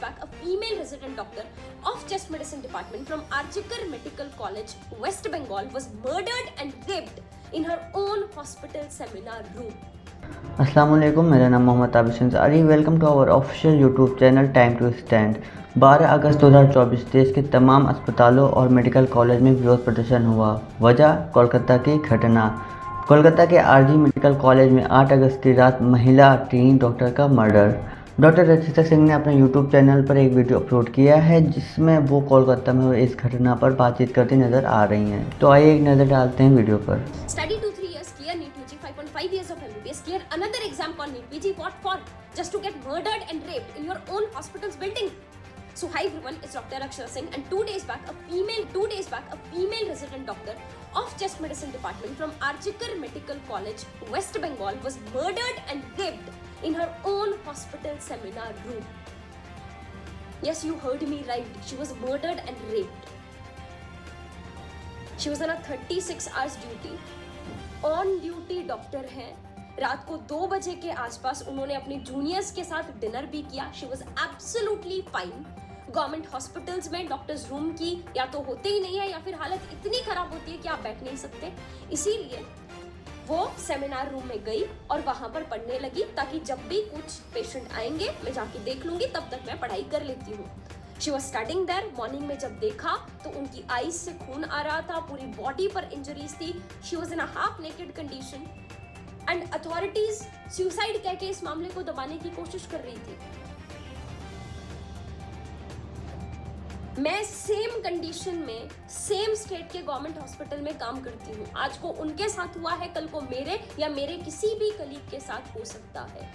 back, a female resident doctor of chest medicine department from Arjikar Medical College, West Bengal, was murdered and raped in her own hospital seminar room. अस्सलाम वालेकुम, मेरा नाम Mohammad Abish Ansari. Welcome to our official YouTube channel time to stand. 12 अगस्त 2024 देश के तमाम अस्पतालों और मेडिकल कॉलेज में विरोध प्रदर्शन हुआ। वजह कोलकाता की घटना। कोलकाता के आरजी मेडिकल कॉलेज में 8 अगस्त की रात महिला टीन डॉक्टर का मर्डर। डॉक्टर रचिता सिंह ने अपने यूट्यूब चैनल पर एक वीडियो अपलोड किया है जिसमें वो कोलकाता में हुई इस घटना पर बातचीत करती नजर आ रही हैं। तो आइए एक नज़र डालते हैं वीडियो पर। Study 2-3 years, clear NEET PG, 5.5 years of MBBS, clear another exam called NEET PG. What for? Just to get murdered and raped in your own hospital's building. So hi everyone, it's Dr. Rakshita Singh, and 2 days back, a female resident doctor of chest medicine department from Arjikar Medical College, West Bengal, was murdered and raped in her own hospital seminar room. Yes, you heard me right. She was murdered and raped. She was on a 36 hours duty. On duty doctor हैं। रात को 2 बजे के आसपास उन्होंने अपने juniors के साथ डिनर भी किया। She was absolutely fine. Government hospitals में डॉक्टर्स रूम की या तो होते ही नहीं है या फिर हालत इतनी खराब होती है कि आप बैठ नहीं सकते। इसीलिए वो सेमिनार रूम में गई और वहां पर पढ़ने लगी ताकि जब भी कुछ पेशेंट आएंगे मैं जाके देख लूंगी, तब तक मैं पढ़ाई कर लेती हूँ। She was studying there. Morning में जब देखा तो उनकी आईज से खून आ रहा था, पूरी बॉडी पर इंजरीज थी। She was in a half naked condition and authorities suicide कह के इस मामले को दबाने की कोशिश कर रही थी। मैं सेम कंडीशन में सेम स्टेट के गवर्नमेंट हॉस्पिटल में काम करती हूँ। आज को उनके साथ हुआ है, कल को मेरे या मेरे किसी भी कलीग के साथ हो सकता है।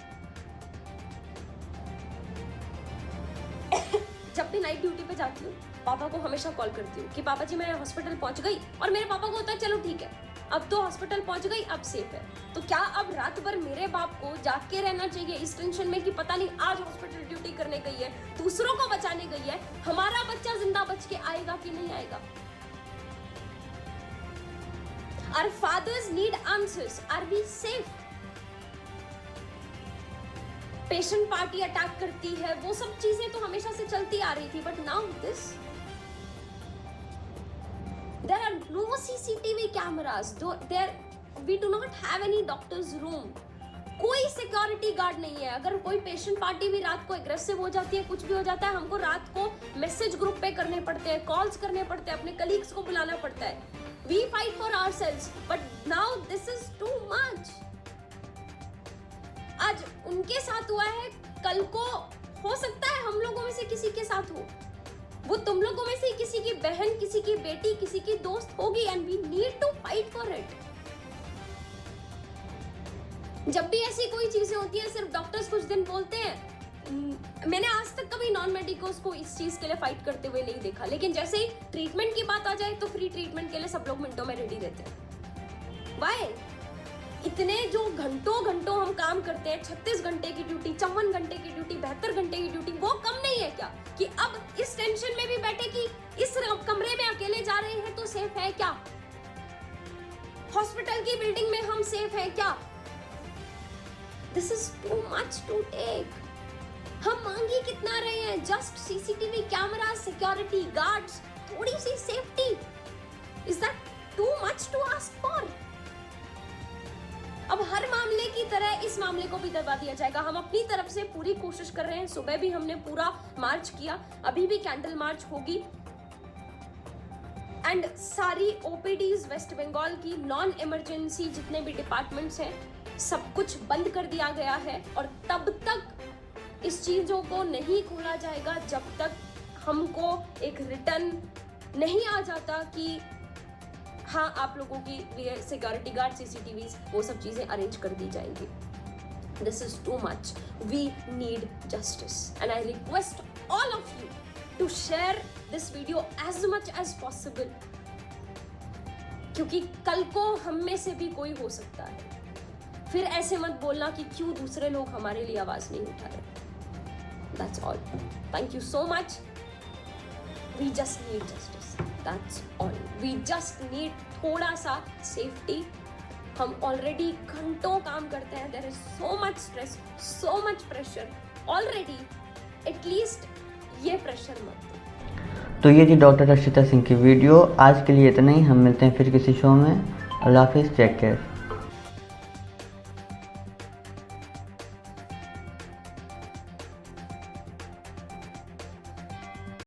जब भी नाइट ड्यूटी पे जाती हूँ पापा को हमेशा कॉल करती हूँ कि पापा जी मैं हॉस्पिटल पहुंच गई, और मेरे पापा को होता है चलो ठीक है अब तो हॉस्पिटल पहुंच गई, अब सेफ है। तो क्या अब रात भर मेरे बाप को जाग के रहना चाहिए इस टेंशन में कि पता नहीं आज हॉस्पिटल ड्यूटी करने गई है, दूसरों को बचाने गई है, हमारा बच्चा जिंदा बच के आएगा कि नहीं आएगा? Our fathers need answers. Are we safe? Patient party attack करती है, वो सब चीजें तो हमेशा से चलती आ रही थी, but now this. There are no CCTV cameras. We do not have any doctor's room. कोई सिक्योरिटी गार्ड नहीं है। अगर कोई पेशेंट पार्टी भी रात को एग्रेसिव हो जाती है, कुछ भी हो जाता है, हमको रात को मैसेज ग्रुप पे करने पड़ते हैं, कॉल्स करने पड़ते हैं, अपने कलीग्स को बुलाना पड़ता है। We fight for ourselves, but now this is too much. आज उनके साथ हुआ है, कल को हो सकता है हम लोगों में से किसी के साथ हो, वो तुम लोगों में से किसी की बहन, किसी की बेटी, किसी की दोस्त होगी, and we need to fight for it. जब भी ऐसी कोई चीजें होती है सिर्फ डॉक्टर्स कुछ दिन बोलते हैं। मैंने आज तक कभी नॉन मेडिकोस को इस चीज के लिए फाइट करते हुए नहीं देखा, लेकिन जैसे ही ट्रीटमेंट की बात आ जाए तो फ्री ट्रीटमेंट के लिए सब लोग मिनटों में रेडी रहते हैं। वाई? इतने जो घंटों हम काम करते हैं, 36 घंटे की ड्यूटी, 54 घंटे की ड्यूटी, 72 घंटे की ड्यूटी, वो कम नहीं है क्या कि अब इस टेंशन में भी बैठे कि इस कमरे में अकेले जा रहे हैं तो सेफ है क्या? हॉस्पिटल की बिल्डिंग में हम सेफ है क्या? This is too much to take. हम मांग ही कितना रहे हैं? Just CCTV camera, security guards, थोड़ी सी safety. Is that too much to ask for? अब हर मामले की तरह इस मामले को भी दबा दिया जाएगा। हम अपनी तरफ से पूरी कोशिश कर रहे हैं। सुबह भी हमने पूरा मार्च किया, अभी भी कैंडल मार्च होगी, एंड सारी ओपीडीज वेस्ट बंगाल की, नॉन इमरजेंसी जितने भी डिपार्टमेंट्स हैं, सब कुछ बंद कर दिया गया है। और तब तक इस चीजों को नहीं खोला जाएगा जब तक हमको एक रिटर्न नहीं आ जाता कि हाँ आप लोगों की सिक्योरिटी गार्ड, सीसीटीवीज, वो सब चीजें अरेंज कर दी जाएंगी। This is too much. We need justice and I request all of you to share this video as much as possible, क्योंकि कल को हम में से भी कोई हो सकता है। फिर ऐसे मत बोलना कि क्यों दूसरे लोग हमारे लिए आवाज नहीं उठा रहे। That's all. Thank you so much. We just need justice, that's all. We just need थोड़ा सा सेफ्टी। हम ऑलरेडी घंटों काम करते हैं, there is so much stress, so much pressure already. At least ये प्रेशर मत दो। तो ये थी डॉक्टर रशिता सिंह की वीडियो। आज के लिए इतना ही, हम मिलते हैं फिर किसी शो में। अल्लाह हाफिज़, टेक केयर।